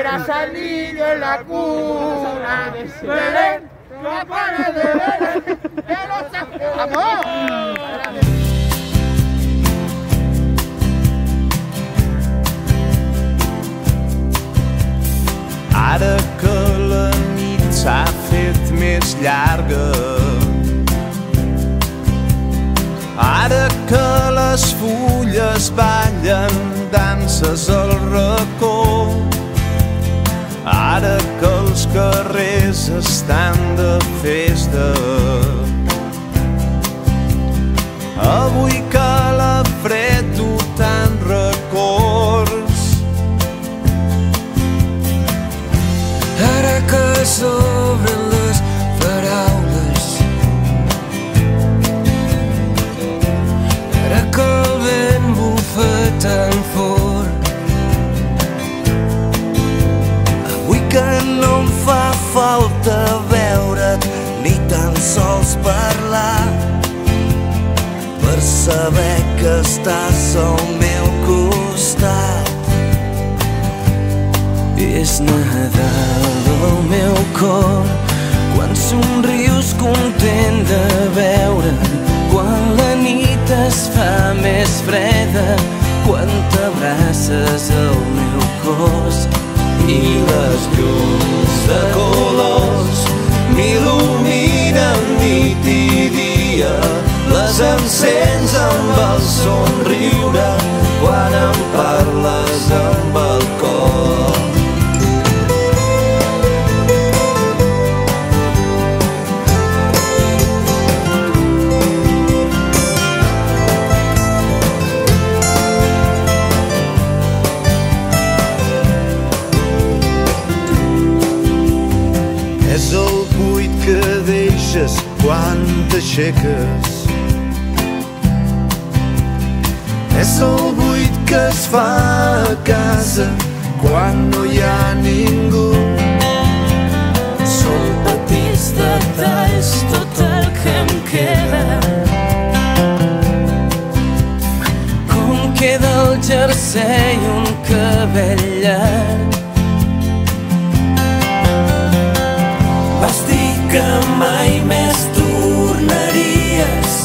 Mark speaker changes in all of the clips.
Speaker 1: serás al niño en la cuna. Belén, campana de Belén, de los ángeles. ¡Vamos!
Speaker 2: Ara que la nit s'ha fet més llarga, ara que les fulles ballen danses al racó, ara que els carrers estan de festa, avui que la fred du tant records,
Speaker 3: ara que s'obren les paraules, ara que el vent bufa tan fort,
Speaker 4: avui que no em fa falta veure't ni tan sols parlar, per saber que estàs al meu costat.
Speaker 3: És Nadal al meu cor, quan somrius content de veure'm, quan la nit es fa més freda, quan t'abraces al meu cos
Speaker 2: i les llums de colors m'il·luminen nit i dia, les encens amb el somriure quan em parles amb el cor. És el buit que deixes quan t'aixeques, és el buit que es fa a casa quan no hi ha ningú.
Speaker 3: Són petits detalls tot el que em queda, com queda el jersei i un cabell llarg,
Speaker 4: Vas dir que mai més tornaries,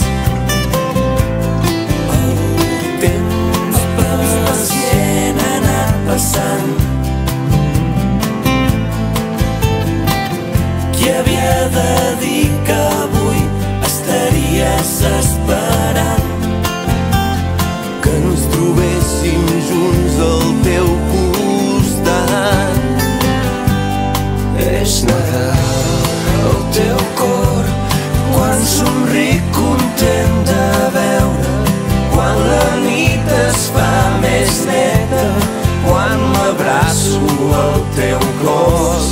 Speaker 4: el temps pacient ha anat passant, qui havia de dir que avui estaries esperant que ens trobéssim junts al teu costat.
Speaker 3: és Nadal al teu cor,
Speaker 4: Quan somric content de veure, quan la nit es fa més neta, quan m'abraço al teu cos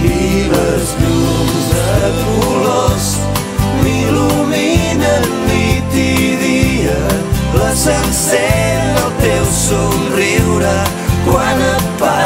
Speaker 4: i les llums de colors m'il·luminen nit i dia, les encén el teu somriure quan et parlo